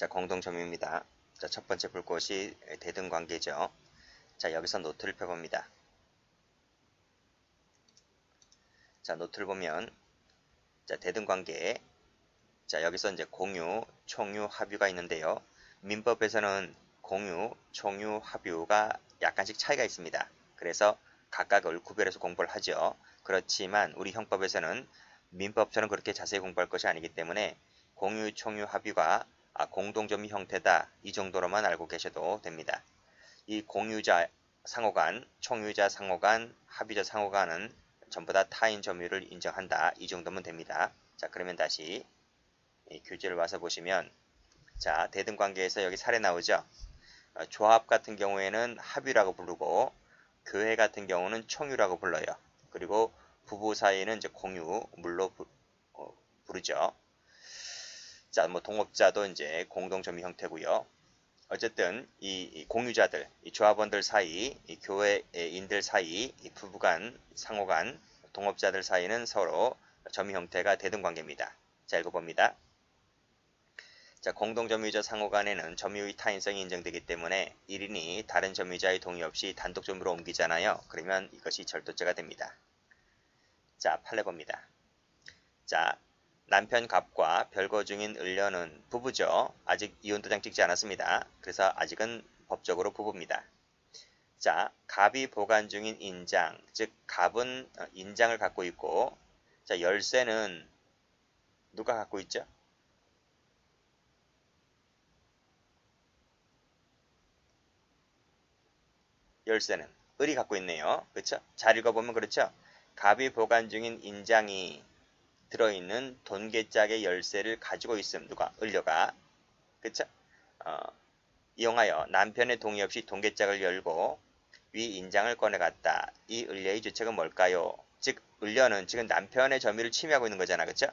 자, 공동점유입니다. 자, 첫 번째 볼 곳이 대등관계죠. 자, 여기서 노트를 펴봅니다. 자, 노트를 보면, 자, 대등관계. 자, 여기서 이제 공유, 총유, 합유가 있는데요. 민법에서는 공유, 총유, 합유가 약간씩 차이가 있습니다. 그래서 각각을 구별해서 공부를 하죠. 그렇지만 우리 형법에서는 민법처럼 그렇게 자세히 공부할 것이 아니기 때문에 공유, 총유, 합유가 공동점유 형태다. 이 정도로만 알고 계셔도 됩니다. 이 공유자 상호간, 총유자 상호간, 합유자 상호간은 전부 다 타인 점유를 인정한다. 이 정도면 됩니다. 자, 그러면 다시 교재를 와서 보시면, 자, 대등관계에서 여기 사례 나오죠. 조합 같은 경우에는 합유라고 부르고, 교회 같은 경우는 총유라고 불러요. 그리고 부부 사이에는 이제 공유물로 부르죠. 자, 뭐 동업자도 이제 공동점유 형태고요. 어쨌든 이 공유자들, 이 조합원들 사이, 이 교회인들 사이, 이 부부간, 상호간, 동업자들 사이는 서로 점유 형태가 대등관계입니다. 자, 읽어봅니다. 자, 공동점유자 상호간에는 점유의 타인성이 인정되기 때문에 1인이 다른 점유자의 동의 없이 단독 점유로 옮기잖아요. 그러면 이것이 절도죄가 됩니다. 자, 판례 봅니다. 자, 남편 갑과 별거 중인 을려는 부부죠. 아직 이혼도장 찍지 않았습니다. 그래서 아직은 법적으로 부부입니다. 자, 갑이 보관 중인 인장, 즉 갑은 인장을 갖고 있고, 자, 열쇠는 누가 갖고 있죠? 열쇠는 을이 갖고 있네요. 그렇죠? 잘 읽어보면 그렇죠? 갑이 보관 중인 인장이 들어있는 돈계짝의 열쇠를 가지고 있음. 누가? 을려가. 그쵸? 이용하여 남편의 동의 없이 돈계짝을 열고 위 인장을 꺼내갔다. 이 을려의 주책은 뭘까요? 즉, 을려는 지금 남편의 점유를 침해하고 있는 거잖아. 그쵸?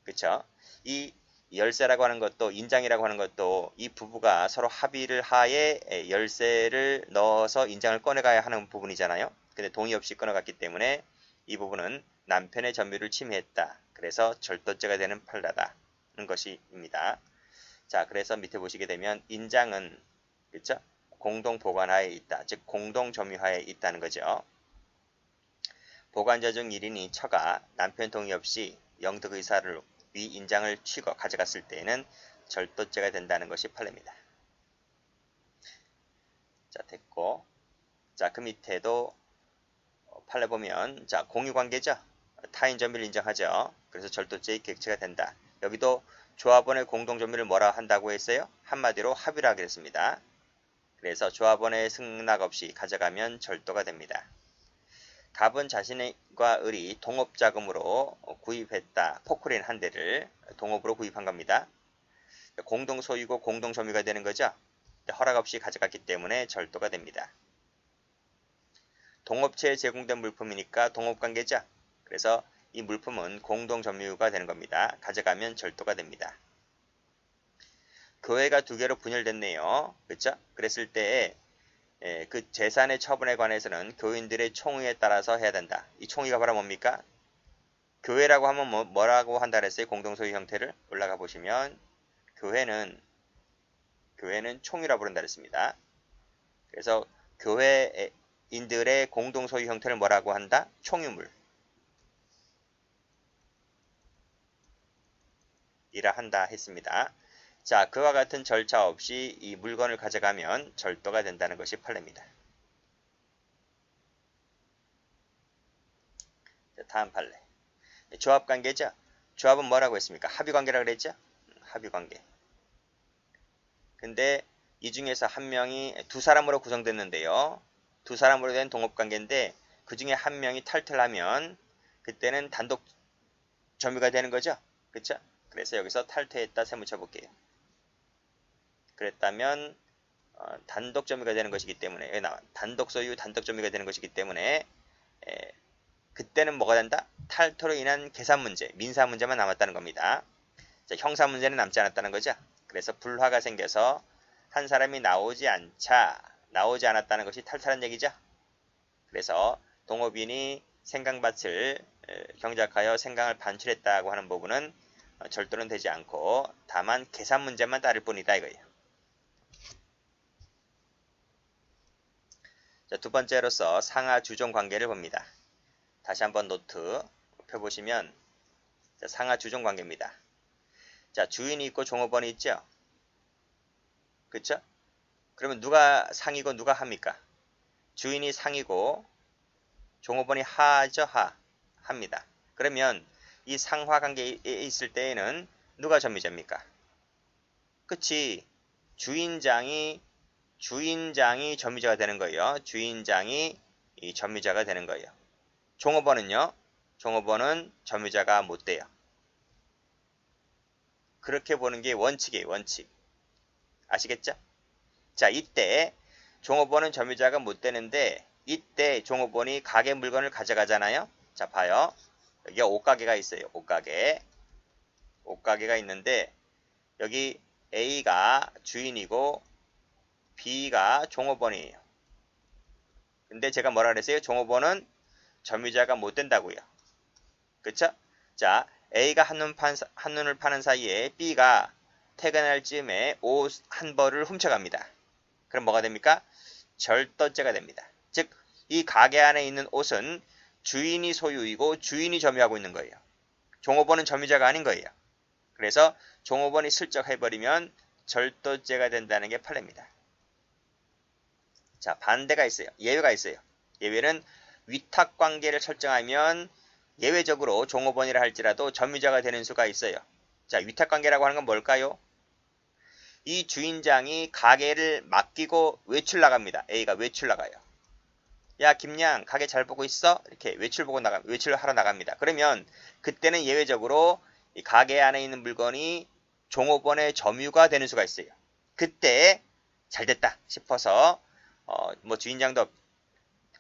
그쵸? 이 열쇠라고 하는 것도, 인장이라고 하는 것도 이 부부가 서로 합의를 하에 열쇠를 넣어서 인장을 꺼내가야 하는 부분이잖아요. 근데 동의 없이 꺼내갔기 때문에 이 부분은 남편의 점유를 침해했다. 그래서 절도죄가 되는 판례다는 것입니다. 자, 그래서 밑에 보시게 되면 인장은 그렇죠? 공동 보관하에 있다. 즉 공동 점유하에 있다는 거죠. 보관자 중 1인이 처가 남편 동의 없이 영득 의사를 위 인장을 취거 가져갔을 때에는 절도죄가 된다는 것이 판례입니다. 자, 됐고. 자, 그 밑에도 판례 보면, 자, 공유관계죠. 타인 점유를 인정하죠. 그래서 절도죄의 객체가 된다. 여기도 조합원의 공동점유를 뭐라 한다고 했어요? 한마디로 합의라 그랬습니다. 그래서 조합원의 승낙 없이 가져가면 절도가 됩니다. 갑은 자신과 을이 동업자금으로 구입했다. 포크레인 한 대를 동업으로 구입한 겁니다. 공동소유고 공동점유가 되는 거죠. 허락 없이 가져갔기 때문에 절도가 됩니다. 동업체에 제공된 물품이니까 동업관계죠. 그래서 이 물품은 공동점유가 되는 겁니다. 가져가면 절도가 됩니다. 교회가 두 개로 분열됐네요. 그렇죠? 그랬을 때 그 재산의 처분에 관해서는 교인들의 총의에 따라서 해야 된다. 이 총의가 바로 뭡니까? 교회라고 하면 뭐라고 한다 그랬어요? 공동소유 형태를 올라가 보시면 교회는 총의라 부른다 그랬습니다. 그래서 교회인들의 공동소유 형태를 뭐라고 한다? 총유물 이라 한다 했습니다. 자, 그와 같은 절차 없이 이 물건을 가져가면 절도가 된다는 것이 판례입니다. 자, 다음 판례. 조합관계죠. 조합은 뭐라고 했습니까? 합의관계라고 그랬죠. 합의관계. 근데 이 중에서 한 명이 두 사람으로 구성됐는데요. 두 사람으로 된 동업관계인데 그 중에 한 명이 탈퇴를 하면 그때는 단독 점유가 되는 거죠. 그렇죠? 그래서 여기서 탈퇴했다 세무쳐 볼게요. 그랬다면 단독 점유가 되는 것이기 때문에 단독 소유, 단독 점유가 되는 것이기 때문에 그때는 뭐가 된다? 탈퇴로 인한 계산 문제, 민사 문제만 남았다는 겁니다. 자, 형사 문제는 남지 않았다는 거죠. 그래서 불화가 생겨서 한 사람이 나오지 않았다는 것이 탈탈한 얘기죠. 그래서 동업인이 생강밭을 경작하여 생강을 반출했다고 하는 부분은 절도는 되지 않고 다만 계산 문제만 따를 뿐이다 이거예요. 자, 두 번째로서 상하 주종 관계를 봅니다. 다시 한번 노트 펴보시면 자, 상하 주종 관계입니다. 자, 주인이 있고 종업원이 있죠? 그쵸? 그러면 누가 상이고 누가 하입니까? 주인이 상이고 종업원이 하죠, 합니다. 그러면 이 상하 관계에 있을 때에는 누가 점유자입니까? 그치? 주인장이 점유자가 되는 거예요. 주인장이 이 점유자가 되는 거예요. 종업원은요? 종업원은 점유자가 못 돼요. 그렇게 보는 게 원칙이에요. 원칙. 아시겠죠? 자, 이때 종업원은 점유자가 못 되는데 이때 종업원이 가게 물건을 가져가잖아요. 자, 봐요. 여기 옷가게가 있어요. 옷가게가 있는데 여기 A가 주인이고 B가 종업원이에요. 근데 제가 뭐라 그랬어요? 종업원은 점유자가 못 된다고요. 그쵸? 자, A가 한눈을 파는 사이에 B가 퇴근할 즈음에 옷 한 벌을 훔쳐갑니다. 그럼 뭐가 됩니까? 절도죄가 됩니다. 즉, 이 가게 안에 있는 옷은 주인이 소유이고 주인이 점유하고 있는 거예요. 종업원은 점유자가 아닌 거예요. 그래서 종업원이 슬쩍 해버리면 절도죄가 된다는 게 판례입니다. 자, 반대가 있어요. 예외가 있어요. 예외는 위탁관계를 설정하면 예외적으로 종업원이라 할지라도 점유자가 되는 수가 있어요. 자, 위탁관계라고 하는 건 뭘까요? 이 주인장이 가게를 맡기고 외출 나갑니다. A가 외출 나가요. 야, 김양, 가게 잘 보고 있어? 이렇게 외출하러 나갑니다. 그러면 그때는 예외적으로 이 가게 안에 있는 물건이 종업원의 점유가 되는 수가 있어요. 그때 잘 됐다 싶어서 뭐 주인장도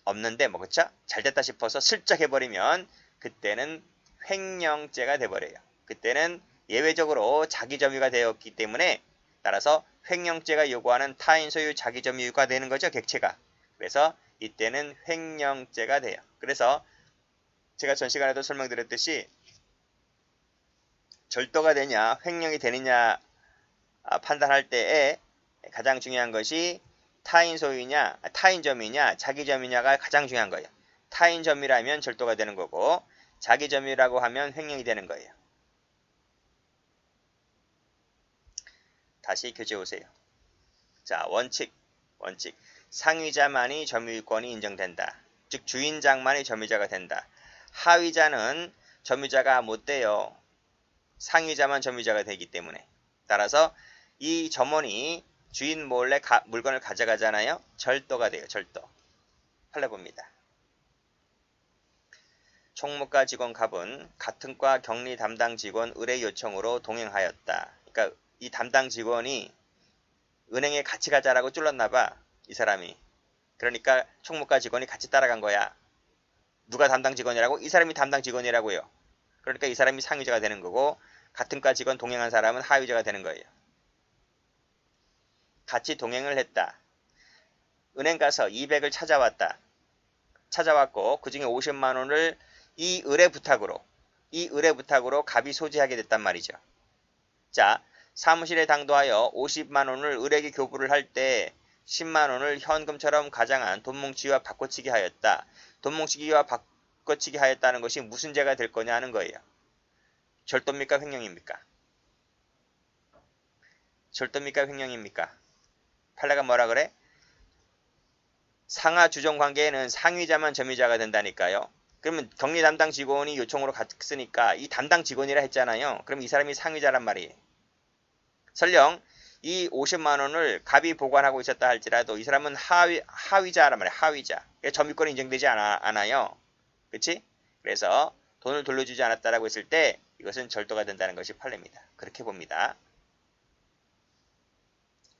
없는데 뭐 그쵸? 잘 됐다 싶어서 슬쩍 해버리면 그때는 횡령죄가 돼버려요. 그때는 예외적으로 자기 점유가 되었기 때문에 따라서 횡령죄가 요구하는 타인 소유 자기 점유가 되는 거죠. 객체가. 그래서 이때는 횡령죄가 돼요. 그래서 제가 전 시간에도 설명드렸듯이 절도가 되냐 횡령이 되느냐 판단할 때에 가장 중요한 것이 타인 소유냐 타인 점유냐 자기 점유냐가 가장 중요한 거예요. 타인 점유라면 절도가 되는 거고 자기 점유라고 하면 횡령이 되는 거예요. 다시 교재 오세요. 자, 원칙. 상위자만이 점유권이 인정된다. 즉 주인장만이 점유자가 된다. 하위자는 점유자가 못 돼요. 상위자만 점유자가 되기 때문에. 따라서 이 점원이 주인 몰래 물건을 가져가잖아요. 절도가 돼요. 절도. 판례 봅니다. 총무과 직원 갑은 같은 과 격리 담당 직원 의뢰 요청으로 동행하였다. 그러니까 이 담당 직원이 은행에 같이 가자라고 쫄랐나봐. 이 사람이. 그러니까 총무과 직원이 같이 따라간 거야. 누가 담당 직원이라고? 이 사람이 담당 직원이라고요. 그러니까 이 사람이 상위자가 되는 거고 같은 과 직원 동행한 사람은 하위자가 되는 거예요. 같이 동행을 했다. 은행 가서 200을 찾아왔고 그 중에 50만 원을 이 의뢰 부탁으로 갑이 소지하게 됐단 말이죠. 자, 사무실에 당도하여 50만 원을 을에게 교부를 할 때 10만 원을 현금처럼 가장한 돈뭉치기와 바꿔치기 하였다. 돈뭉치기와 바꿔치기 하였다는 것이 무슨 죄가 될 거냐 하는 거예요. 절도입니까? 횡령입니까? 절도입니까? 횡령입니까? 판례가 뭐라 그래? 상하 주종 관계에는 상위자만 점유자가 된다니까요. 그러면 격리 담당 직원이 요청으로 갔으니까 이 담당 직원이라 했잖아요. 그럼 이 사람이 상위자란 말이에요. 설령 이 50만 원을 갑이 보관하고 있었다 할지라도 이 사람은 하위자란 말이에요. 하위자. 점유권이 인정되지 않아요. 그치? 그래서 돈을 돌려주지 않았다라고 했을 때 이것은 절도가 된다는 것이 판례입니다. 그렇게 봅니다.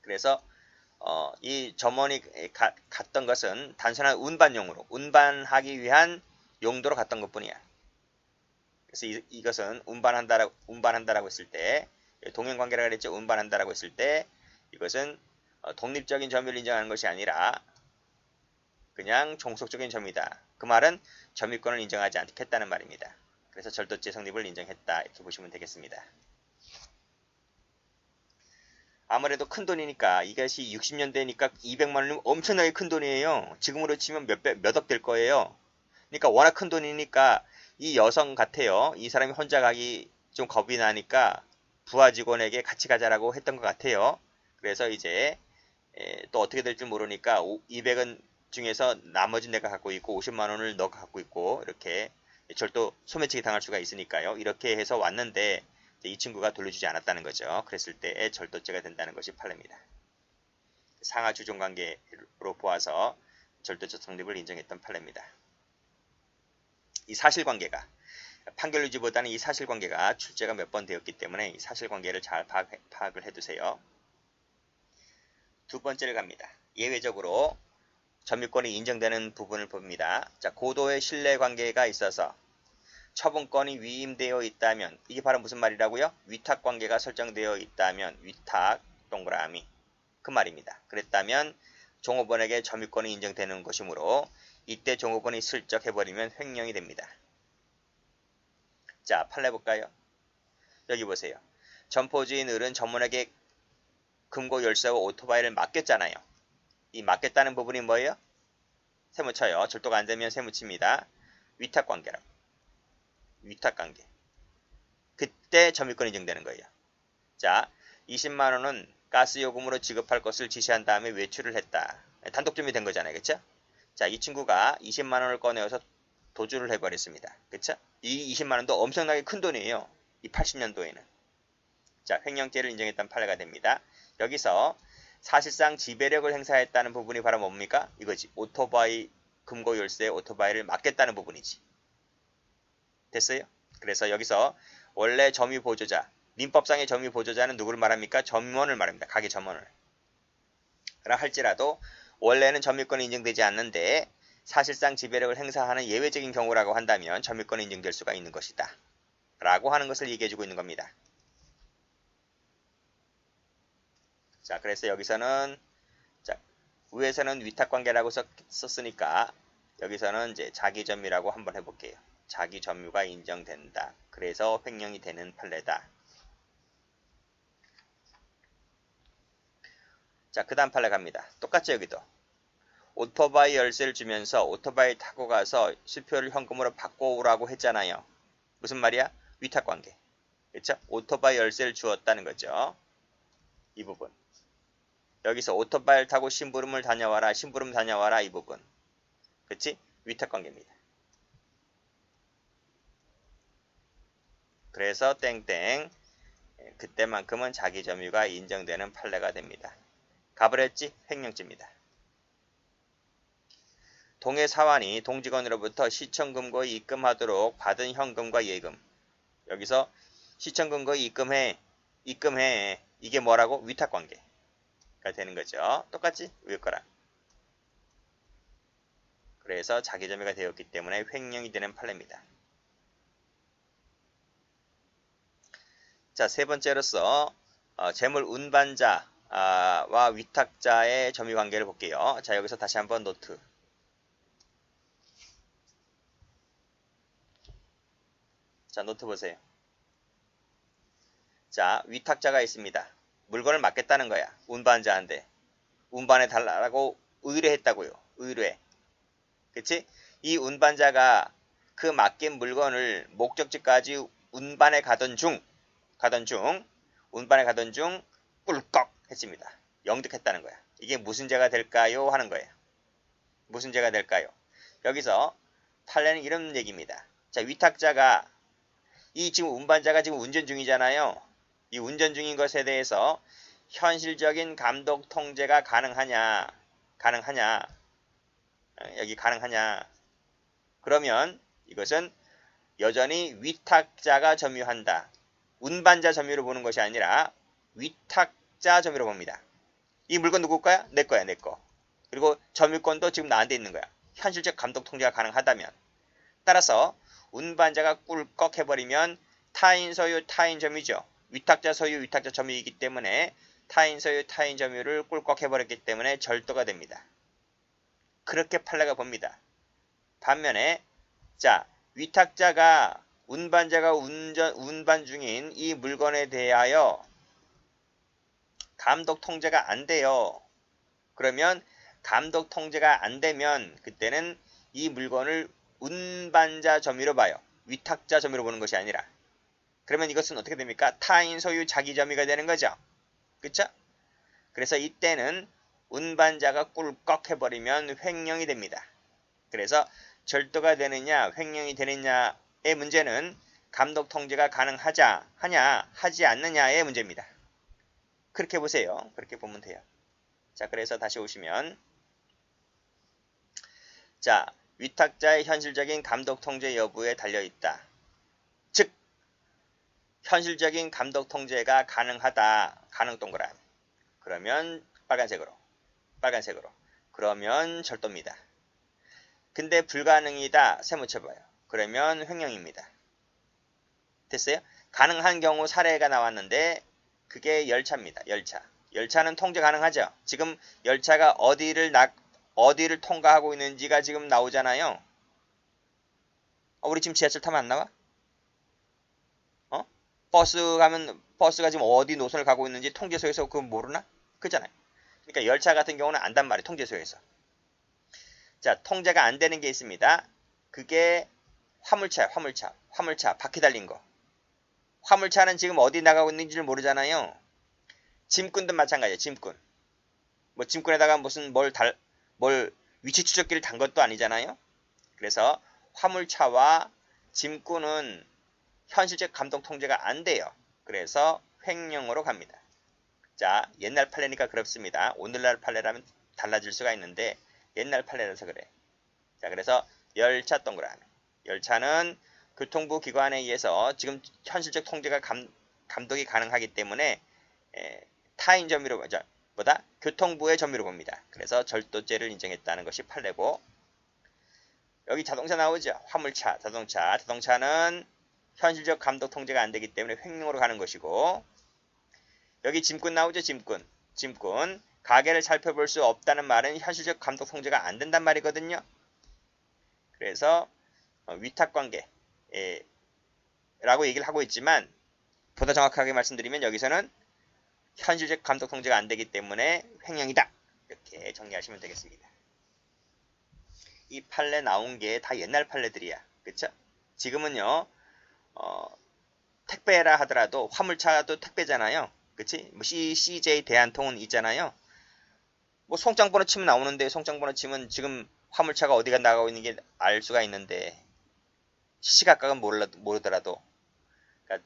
그래서 이 점원이 갔던 것은 단순한 운반용으로 운반하기 위한 용도로 갔던 것뿐이야. 그래서 이것은 운반한다라고 했을 때 동행관계라 그랬죠. 운반한다라고 했을 때 이것은 독립적인 점유를 인정하는 것이 아니라 그냥 종속적인 점유다. 그 말은 점유권을 인정하지 않겠다는 말입니다. 그래서 절도죄 성립을 인정했다. 이렇게 보시면 되겠습니다. 아무래도 큰 돈이니까 이것이 60년대니까 200만 원이면 엄청나게 큰 돈이에요. 지금으로 치면 몇억 될 거예요. 그러니까 워낙 큰 돈이니까 이 여성 같아요. 이 사람이 혼자 가기 좀 겁이 나니까 부하 직원에게 같이 가자라고 했던 것 같아요. 그래서 이제 또 어떻게 될지 모르니까 200원 중에서 나머지 내가 갖고 있고 50만 원을 너가 갖고 있고 이렇게 절도 소매치기 당할 수가 있으니까요. 이렇게 해서 왔는데 이 친구가 돌려주지 않았다는 거죠. 그랬을 때 절도죄가 된다는 것이 판례입니다. 상하 주종 관계로 보아서 절도죄 성립을 인정했던 판례입니다. 이 사실관계가 판결 유지보다는 이 사실관계가 출제가 몇 번 되었기 때문에 이 사실관계를 잘 파악을 해두세요. 두 번째를 갑니다. 예외적으로 점유권이 인정되는 부분을 봅니다. 자, 고도의 신뢰관계가 있어서 처분권이 위임되어 있다면, 이게 바로 무슨 말이라고요? 위탁관계가 설정되어 있다면, 위탁 동그라미 그 말입니다. 그랬다면 종업원에게 점유권이 인정되는 것이므로 이때 종업원이 슬쩍 해버리면 횡령이 됩니다. 자, 판례 볼까요? 여기 보세요. 점포주인 을은 전문에게 금고 열쇠와 오토바이를 맡겼잖아요. 이 맡겼다는 부분이 뭐예요? 세무쳐요. 절도가 안 되면 세무칩니다. 위탁관계라고. 위탁관계. 그때 점유권 인정되는 거예요. 자, 20만 원은 가스요금으로 지급할 것을 지시한 다음에 외출을 했다. 단독 점유된 거잖아요. 그쵸? 자, 이 친구가 20만 원을 꺼내어서 도주를 해버렸습니다. 그쵸? 이 20만 원도 엄청나게 큰 돈이에요. 이 80년도에는. 자, 횡령죄를 인정했던 판례가 됩니다. 여기서 사실상 지배력을 행사했다는 부분이 바로 뭡니까? 이거지. 오토바이, 금고 열쇠 오토바이를 맡겼다는 부분이지. 됐어요? 그래서 여기서 원래 점유보조자, 민법상의 점유보조자는 누구를 말합니까? 점원을 말합니다. 가게 점원을. 라 할지라도 원래는 점유권이 인정되지 않는데 사실상 지배력을 행사하는 예외적인 경우라고 한다면 점유권이 인정될 수가 있는 것이다. 라고 하는 것을 얘기해주고 있는 겁니다. 자, 그래서 여기서는 자, 위에서는 위탁관계라고 썼으니까 여기서는 이제 자기점유라고 한번 해볼게요. 자기점유가 인정된다. 그래서 횡령이 되는 판례다. 자, 그 다음 판례 갑니다. 똑같죠, 여기도. 오토바이 열쇠를 주면서 오토바이 타고 가서 수표를 현금으로 바꿔오라고 했잖아요. 무슨 말이야? 위탁관계. 그렇죠? 오토바이 열쇠를 주었다는 거죠. 이 부분. 여기서 오토바이를 타고 심부름을 다녀와라, 심부름 다녀와라 이 부분. 그치? 위탁관계입니다. 그래서 땡땡 그때만큼은 자기점유가 인정되는 판례가 됩니다. 가버렸지? 횡령죄입니다. 동해 사환이 동직원으로부터 시청금고에 입금하도록 받은 현금과 예금. 여기서 시청금고에 입금해. 이게 뭐라고? 위탁관계가 되는 거죠. 똑같지? 위에 거랑. 그래서 자기점유가 되었기 때문에 횡령이 되는 판례입니다. 자, 세 번째로서 재물 운반자와 위탁자의 점유관계를 볼게요. 자, 여기서 다시 한번 노트. 자, 노트 보세요. 자, 위탁자가 있습니다. 물건을 맡겼다는 거야. 운반자한테. 운반해 달라고 의뢰했다고요. 의뢰. 그치? 이 운반자가 그 맡긴 물건을 목적지까지 운반해 가던 중 꿀꺽 했습니다. 영득했다는 거야. 이게 무슨 죄가 될까요? 하는 거예요. 무슨 죄가 될까요? 여기서 판례는 이런 얘기입니다. 자, 위탁자가 이 지금 운반자가 지금 운전 중이잖아요. 이 운전 중인 것에 대해서 현실적인 감독 통제가 가능하냐? 여기 가능하냐? 그러면 이것은 여전히 위탁자가 점유한다. 운반자 점유로 보는 것이 아니라 위탁자 점유로 봅니다. 이 물건 누구 거야? 내 거야, 내 거. 그리고 점유권도 지금 나한테 있는 거야. 현실적 감독 통제가 가능하다면. 따라서 운반자가 꿀꺽 해버리면 타인 소유, 타인 점유죠. 위탁자 소유, 위탁자 점유이기 때문에 타인 소유, 타인 점유를 꿀꺽 해버렸기 때문에 절도가 됩니다. 그렇게 판례가 봅니다. 반면에 자, 위탁자가 운반자가 운반 중인 이 물건에 대하여 감독 통제가 안 돼요. 그러면 감독 통제가 안 되면 그때는 이 물건을 운반자 점유로 봐요. 위탁자 점유로 보는 것이 아니라. 그러면 이것은 어떻게 됩니까? 타인 소유 자기 점유가 되는 거죠. 그쵸? 그래서 이때는 운반자가 꿀꺽 해버리면 횡령이 됩니다. 그래서 절도가 되느냐 횡령이 되느냐의 문제는 감독 통제가 하냐 하지 않느냐의 문제입니다. 그렇게 보세요. 그렇게 보면 돼요. 자, 그래서 다시 오시면 자, 위탁자의 현실적인 감독 통제 여부에 달려있다. 즉, 현실적인 감독 통제가 가능하다. 가능 동그라미. 그러면 빨간색으로. 그러면 절도입니다. 근데 불가능이다. 세모쳐봐요. 그러면 횡령입니다. 됐어요? 가능한 경우 사례가 나왔는데 그게 열차입니다. 열차는 통제 가능하죠. 지금 열차가 어디를 통과하고 있는지가 지금 나오잖아요. 우리 지금 지하철 타면 안 나와? 버스가 지금 어디 노선을 가고 있는지 통제소에서 그거 모르나? 그잖아요. 그러니까 열차 같은 경우는 안단 말이에요. 통제소에서. 자, 통제가 안 되는 게 있습니다. 그게 화물차야. 화물차 바퀴 달린 거. 화물차는 지금 어디 나가고 있는지를 모르잖아요. 짐꾼도 마찬가지예요. 짐꾼. 뭐 짐꾼에다가 무슨 뭘 위치 추적기를 단 것도 아니잖아요. 그래서 화물차와 짐꾼은 현실적 감독 통제가 안 돼요. 그래서 횡령으로 갑니다. 자, 옛날 판례니까 그렇습니다. 오늘날 판례라면 달라질 수가 있는데 옛날 판례라서 그래. 자, 그래서 열차 동그라미. 열차는 교통부 기관에 의해서 지금 현실적 통제가 감독이 가능하기 때문에 타인 점유로 교통부의 점유로 봅니다. 그래서 절도죄를 인정했다는 것이 판례고, 여기 자동차 나오죠. 화물차, 자동차는 현실적 감독 통제가 안 되기 때문에 횡령으로 가는 것이고, 여기 짐꾼 나오죠. 짐꾼 가게를 살펴볼 수 없다는 말은 현실적 감독 통제가 안 된단 말이거든요. 그래서 위탁관계 라고 얘기를 하고 있지만, 보다 정확하게 말씀드리면 여기서는 현실적 감독 통제가 안 되기 때문에 횡령이다. 이렇게 정리하시면 되겠습니다. 이 판례 나온 게 다 옛날 판례들이야. 그쵸? 지금은요, 택배라 하더라도 화물차도 택배잖아요. 그치? 뭐 CJ 대한통운 있잖아요. 뭐 송장번호 치면 나오는데, 송장번호 치면 지금 화물차가 어디가 나가고 있는 게 알 수가 있는데, 시시각각은 모르더라도, 그러니까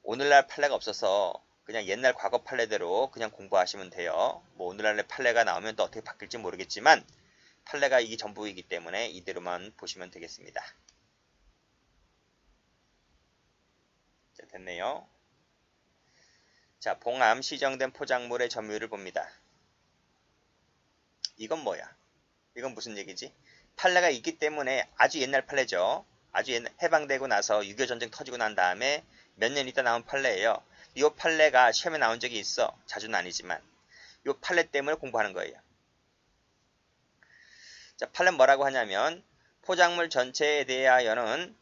오늘날 판례가 없어서 그냥 옛날 과거 판례대로 그냥 공부하시면 돼요. 뭐 오늘날의 판례가 나오면 또 어떻게 바뀔지 모르겠지만 판례가 이게 전부이기 때문에 이대로만 보시면 되겠습니다. 자, 됐네요. 자, 봉암 시정된 포장물의 점유율을 봅니다. 이건 뭐야? 이건 무슨 얘기지? 판례가 있기 때문에 아주 옛날 판례죠. 아주 옛날, 해방되고 나서 6.25 전쟁 터지고 난 다음에 몇 년 있다 나온 판례예요. 이 판례가 시험에 나온 적이 있어. 자주는 아니지만. 이 판례 때문에 공부하는 거예요. 자, 판례는 뭐라고 하냐면 포장물 전체에 대하여는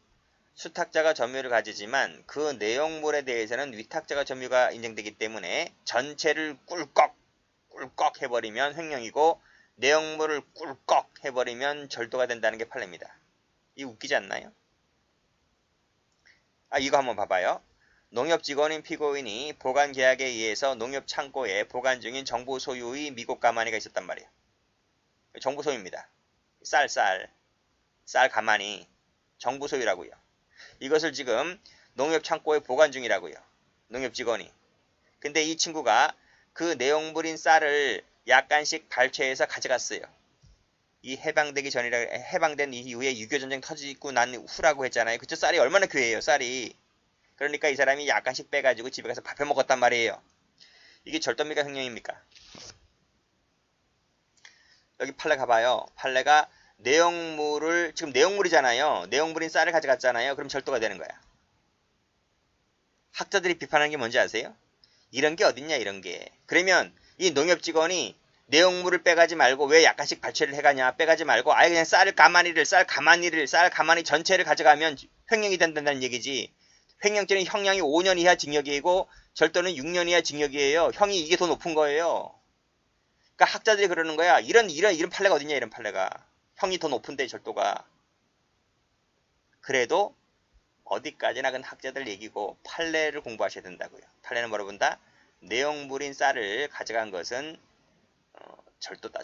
수탁자가 점유를 가지지만 그 내용물에 대해서는 위탁자가 점유가 인정되기 때문에 전체를 꿀꺽 해버리면 횡령이고 내용물을 꿀꺽 해버리면 절도가 된다는 게 판례입니다. 이거 웃기지 않나요? 이거 한번 봐봐요. 농협직원인 피고인이 보관계약에 의해서 농협창고에 보관 중인 정부 소유의 미국 가마니가 있었단 말이에요. 정부 소유입니다. 쌀 가마니 정부 소유라고요. 이것을 지금 농협창고에 보관 중이라고요. 농협직원이. 근데 이 친구가 그 내용물인 쌀을 약간씩 발췌해서 가져갔어요. 이 해방된 이후에 6.25 전쟁 터지고 난 후라고 했잖아요. 그쵸? 쌀이 얼마나 귀해요, 쌀이. 그러니까 이 사람이 약간씩 빼가지고 집에 가서 밥해 먹었단 말이에요. 이게 절도입니까? 횡령입니까? 여기 판례 가봐요. 판례가 지금 내용물이잖아요. 내용물인 쌀을 가져갔잖아요. 그럼 절도가 되는 거야. 학자들이 비판하는 게 뭔지 아세요? 이런 게 어딨냐, 이런 게. 그러면 이 농협직원이 내용물을 빼가지 말고 왜 약간씩 발췌를 해가냐. 빼가지 말고 아예 그냥 쌀 가마니 전체를 가져가면 횡령이 된다는 얘기지. 횡령죄는 형량이 5년 이하 징역이고 절도는 6년 이하 징역이에요. 형이 이게 더 높은 거예요. 그러니까 학자들이 그러는 거야. 이런 판례가 어딨냐, 이런 판례가. 형이 더 높은데 절도가. 그래도 어디까지나 그건 학자들 얘기고 판례를 공부하셔야 된다고요. 판례는 뭐라 본다? 내용물인 쌀을 가져간 것은 절도다,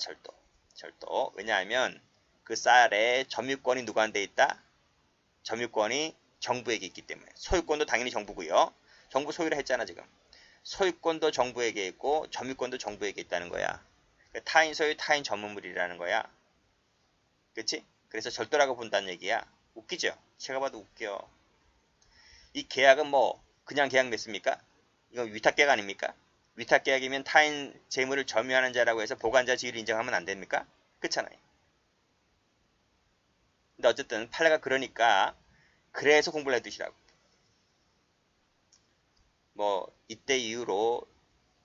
절도. 왜냐하면 그 쌀에 점유권이 누구한테 있다? 점유권이 정부에게 있기 때문에. 소유권도 당연히 정부고요. 정부 소유를 했잖아, 지금. 소유권도 정부에게 있고 점유권도 정부에게 있다는 거야. 타인 소유, 타인 전문물이라는 거야. 그치? 그래서 절도라고 본다는 얘기야. 웃기죠? 제가 봐도 웃겨. 이 계약은 뭐 그냥 계약 맺습니까? 이건 위탁계약 아닙니까? 위탁계약이면 타인 재물을 점유하는 자라고 해서 보관자 지위를 인정하면 안 됩니까? 그렇잖아요. 근데 어쨌든 판례가 그러니까 그래서 공부를 해두시라고. 뭐 이때 이후로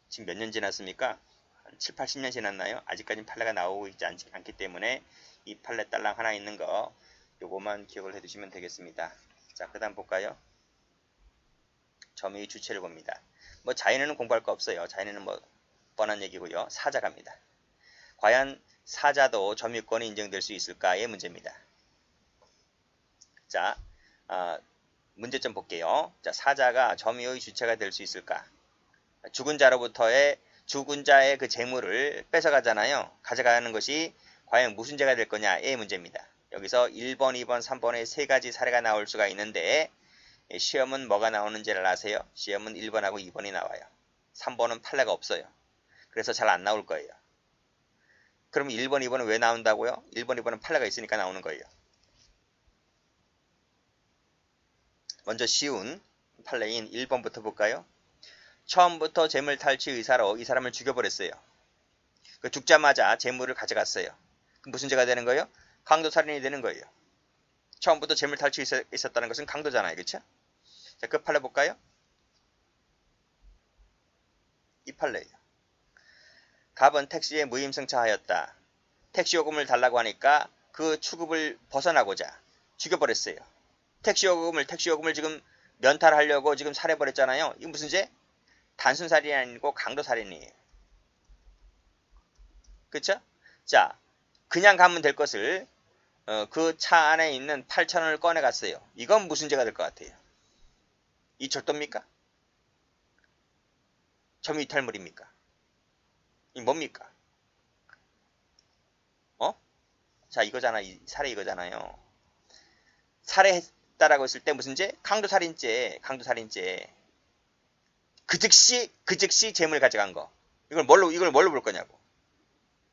지금 몇 년 지났습니까? 한 7, 80년 지났나요? 아직까지 판례가 나오고 있지 않기 때문에 이 판례 딸랑 하나 있는 거 요거만 기억을 해두시면 되겠습니다. 자, 그 다음 볼까요? 점유의 주체를 봅니다. 뭐 자연에는 공부할 거 없어요. 자연에는 뭐 뻔한 얘기고요. 사자갑니다. 과연 사자도 점유권이 인정될 수 있을까의 문제입니다. 자, 문제점 볼게요. 자, 사자가 점유의 주체가 될 수 있을까? 죽은 자의 그 재물을 뺏어가잖아요. 가져가는 것이 과연 무슨 죄가 될 거냐의 문제입니다. 여기서 1번, 2번, 3번의 세 가지 사례가 나올 수가 있는데 시험은 뭐가 나오는지를 아세요? 시험은 1번하고 2번이 나와요. 3번은 판례가 없어요. 그래서 잘 안 나올 거예요. 그럼 1번, 2번은 왜 나온다고요? 1번, 2번은 판례가 있으니까 나오는 거예요. 먼저 쉬운 판례인 1번부터 볼까요? 처음부터 재물 탈취 의사로 이 사람을 죽여버렸어요. 그 죽자마자 재물을 가져갔어요. 그럼 무슨 죄가 되는 거예요? 강도살인이 되는 거예요. 처음부터 재물 탈취 있었다는 것은 강도잖아요. 그렇죠? 자, 그 판례 볼까요? 이 판례예요. 갑은 택시에 무임승차하였다. 택시 요금을 달라고 하니까 그 추급을 벗어나고자 죽여버렸어요. 택시 요금을 지금 면탈하려고 지금 살해버렸잖아요. 이거 무슨 죄? 단순살인이 아니고 강도살인이에요. 그쵸? 자, 그냥 가면 될 것을 그 차 안에 있는 8,000원을 꺼내갔어요. 이건 무슨 죄가 될 것 같아요? 이 절도입니까? 점유이탈물입니까? 이 뭡니까? 자, 이거잖아. 이 사례 이거잖아요. 살해했다라고 했을 때 무슨 죄? 강도살인죄. 그 즉시 재물 가져간 거. 이걸 뭘로 볼 거냐고.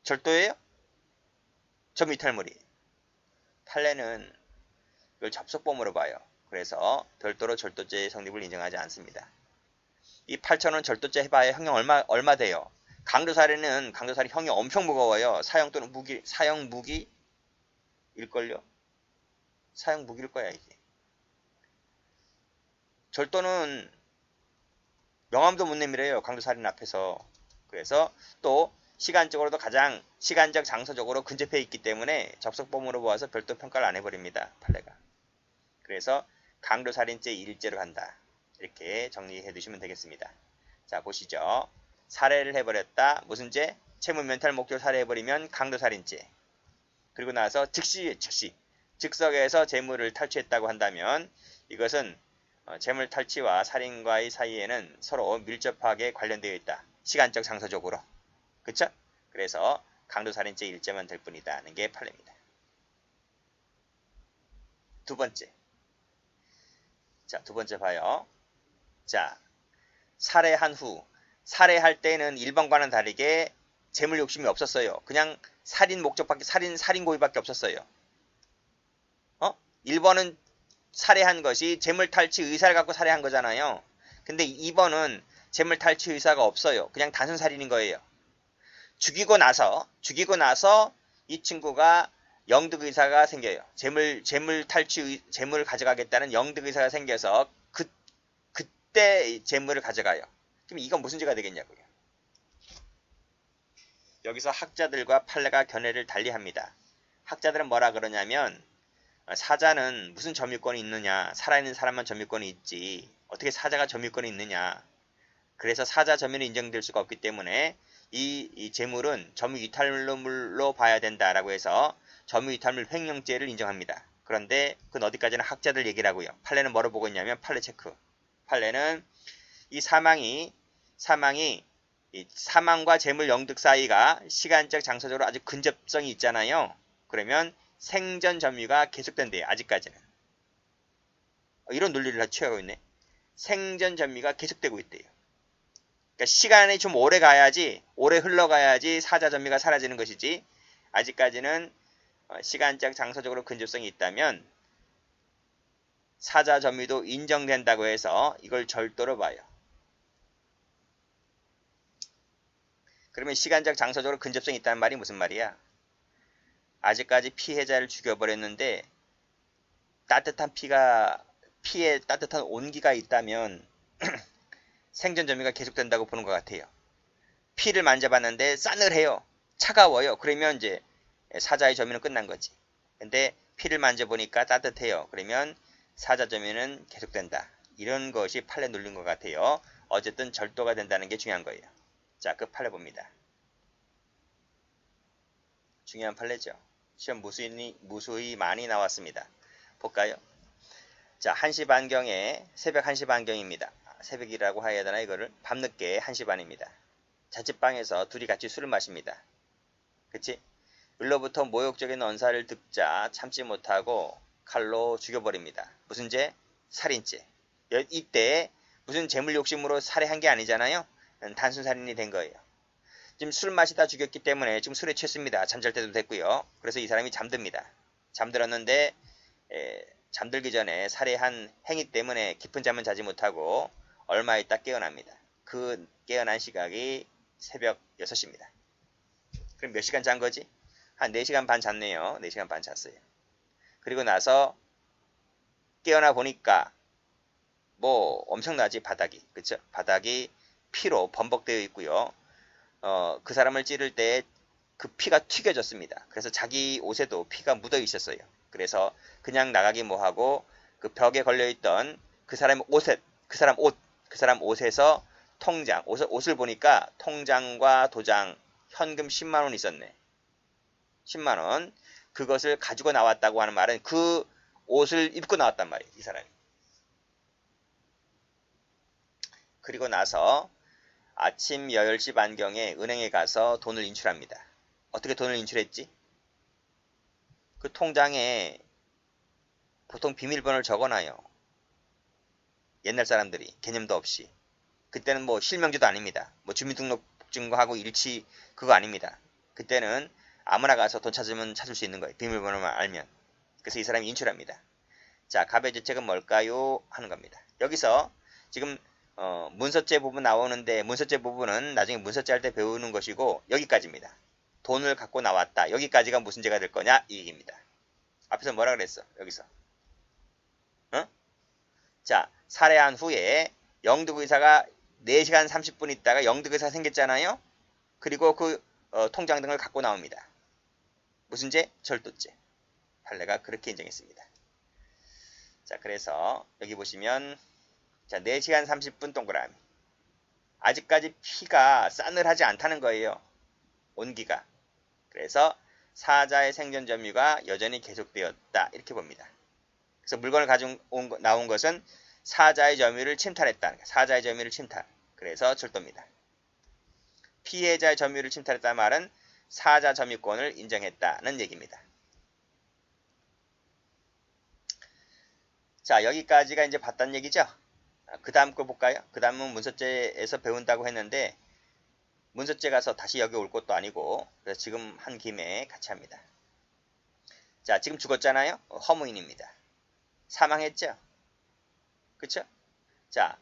절도예요? 점유이탈물이. 판례는 이걸 접속범으로 봐요. 그래서 별도로 절도죄의 성립을 인정하지 않습니다. 이 8,000원 절도죄 해봐야 형량 얼마 돼요? 강도살인 형이 엄청 무거워요. 사형 무기일걸요? 사형 무기일 거야, 이게. 절도는 명함도 못 내밀어요. 강도살인 앞에서. 그래서 또 시간적으로도 가장 시간적 장소적으로 근접해 있기 때문에 접속범으로 보아서 별도 평가를 안 해버립니다. 판례가. 그래서 강도살인죄 1죄로 간다. 이렇게 정리해 두시면 되겠습니다. 자, 보시죠. 살해를 해버렸다. 무슨 죄? 채무면탈 목적으로 살해해버리면 강도살인죄. 그리고 나서 즉석에서 재물을 탈취했다고 한다면 이것은 재물 탈취와 살인과의 사이에는 서로 밀접하게 관련되어 있다. 시간적 장소적으로. 그쵸? 그래서 강도살인죄 1죄만 될 뿐이다 하는 게 판례입니다. 두 번째. 자, 두 번째 봐요. 자, 살해한 후 살해할 때는 1번과는 다르게 재물 욕심이 없었어요. 그냥 살인 목적밖에 살인 고의밖에 없었어요. 1번은 살해한 것이 재물 탈취 의사를 갖고 살해한 거잖아요. 근데 2번은 재물 탈취 의사가 없어요. 그냥 단순 살인인 거예요. 죽이고 나서 이 친구가 영득 의사가 생겨요. 재물을 가져가겠다는 영득 의사가 생겨서 그때 재물을 가져가요. 그럼 이건 무슨 죄가 되겠냐고요. 여기서 학자들과 판례가 견해를 달리합니다. 학자들은 뭐라 그러냐면 사자는 무슨 점유권이 있느냐. 살아있는 사람만 점유권이 있지. 어떻게 사자가 점유권이 있느냐. 그래서 사자 점유는 인정될 수가 없기 때문에 이 재물은 점유이탈물로 봐야 된다라고 해서 점유이탈물 횡령죄를 인정합니다. 그런데 그건 어디까지나 학자들 얘기라고요. 판례는 뭐로 보고 있냐면 판례 체크. 판례는 이 사망이 이 사망과 재물 영득 사이가 시간적 장소적으로 아주 근접성이 있잖아요. 그러면 생전 점유가 계속된대요. 아직까지는. 이런 논리를 취하고 있네. 생전 점유가 계속되고 있대요. 그러니까 시간이 좀 오래 가야지, 오래 흘러가야지 사자 점유가 사라지는 것이지, 아직까지는 시간적 장소적으로 근접성이 있다면 사자 점유도 인정된다고 해서 이걸 절도로 봐요. 그러면 시간적 장소적으로 근접성이 있다는 말이 무슨 말이야? 아직까지 피해자를 죽여버렸는데 따뜻한 피에 따뜻한 온기가 있다면 생전 점유가 계속된다고 보는 것 같아요. 피를 만져봤는데 싸늘해요. 차가워요. 그러면 이제 사자의 점유는 끝난 거지. 근데 피를 만져보니까 따뜻해요. 그러면 사자 점유는 계속된다. 이런 것이 판례 논리인 것 같아요. 어쨌든 절도가 된다는 게 중요한 거예요. 자, 그 판례 봅니다. 중요한 판례죠. 시험 무수히 많이 나왔습니다. 볼까요? 자, 1시 반경에 새벽 1시 반경입니다. 새벽이라고 해야 되나 이거를? 밤늦게 1시 반입니다. 자취방에서 둘이 같이 술을 마십니다. 그치? 을로부터 모욕적인 언사를 듣자 참지 못하고 칼로 죽여버립니다. 무슨 죄? 살인죄. 이때 무슨 재물 욕심으로 살해한 게 아니잖아요. 단순 살인이 된 거예요. 지금 술 마시다 죽였기 때문에 지금 술에 취했습니다. 잠잘 때도 됐고요. 그래서 이 사람이 잠듭니다. 잠들었는데 잠들기 전에 살해한 행위 때문에 깊은 잠은 자지 못하고 얼마 있다 깨어납니다. 그 깨어난 시각이 새벽 6시입니다. 그럼 몇 시간 잔 거지? 한 4시간 반 잤네요. 4시간 반 잤어요. 그리고 나서 깨어나 보니까 뭐 엄청나지 바닥이. 그쵸? 바닥이 피로 범벅되어 있고요. 그 사람을 찌를 때 그 피가 튀겨졌습니다. 그래서 자기 옷에도 피가 묻어 있었어요. 그래서 그냥 나가기 뭐하고 그 벽에 걸려있던 그 사람 옷에서 통장, 옷을 보니까 통장과 도장, 현금 10만원 있었네. 10만원. 그것을 가지고 나왔다고 하는 말은 그 옷을 입고 나왔단 말이에요. 이 사람이. 그리고 나서 아침 10시 반경에 은행에 가서 돈을 인출합니다. 어떻게 돈을 인출했지? 그 통장에 보통 비밀번호를 적어놔요. 옛날 사람들이 개념도 없이. 그때는 뭐 실명제도 아닙니다. 뭐 주민등록증거하고 일치 그거 아닙니다. 그때는 아무나 가서 돈 찾으면 찾을 수 있는 거예요. 비밀번호만 알면. 그래서 이 사람이 인출합니다. 자, 갑의 죄책은 뭘까요? 하는 겁니다. 여기서 지금 문서죄 부분 나오는데 문서죄 부분은 나중에 문서죄 할 때 배우는 것이고 여기까지입니다. 돈을 갖고 나왔다. 여기까지가 무슨 죄가 될 거냐? 이 얘기입니다. 앞에서 뭐라 그랬어? 여기서. 자, 살해한 후에 영득의사가 4시간 30분 있다가 영득의사 생겼잖아요. 그리고 그 통장 등을 갖고 나옵니다. 무슨 죄? 절도죄. 판례가 그렇게 인정했습니다. 자, 그래서 여기 보시면 자, 4시간 30분 동그라미. 아직까지 피가 싸늘하지 않다는 거예요. 온기가. 그래서 사자의 생전 점유가 여전히 계속되었다. 이렇게 봅니다. 그래서 물건을 나온 것은 사자의 점유를 침탈했다. 사자의 점유를 침탈. 그래서 절도입니다. 피해자의 점유를 침탈했다는 말은 사자 점유권을 인정했다는 얘기입니다. 자, 여기까지가 이제 봤단 얘기죠. 그 다음 거 볼까요? 그 다음은 문서죄에서 배운다고 했는데 문서죄 가서 다시 여기 올 것도 아니고 그래서 지금 한 김에 같이 합니다. 자, 지금 죽었잖아요. 허무인입니다. 사망했죠. 그쵸? 자,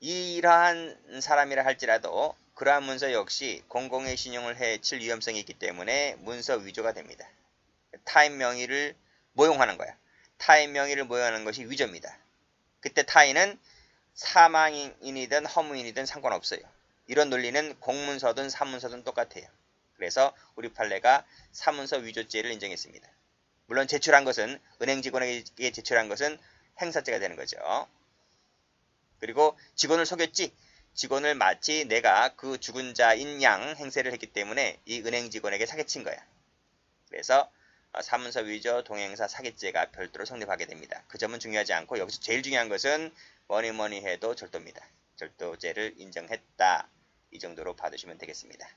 이러한 사람이라 할지라도 그러한 문서 역시 공공의 신용을 해칠 위험성이 있기 때문에 문서 위조가 됩니다. 타인 명의를 모용하는 거야. 타인 명의를 모용하는 것이 위조입니다. 그때 타인은 사망인이든 허무인이든 상관없어요. 이런 논리는 공문서든 사문서든 똑같아요. 그래서 우리 판례가 사문서 위조죄를 인정했습니다. 물론 제출한 것은 은행 직원에게 제출한 것은 행사죄가 되는 거죠. 그리고 직원을 속였지. 직원을 마치 내가 그 죽은 자인 양 행세를 했기 때문에 이 은행 직원에게 사기친 거야. 그래서 사문서 위조 동행사 사기죄가 별도로 성립하게 됩니다. 그 점은 중요하지 않고 여기서 제일 중요한 것은 뭐니 해도 절도입니다. 절도죄를 인정했다. 이 정도로 봐두시면 되겠습니다.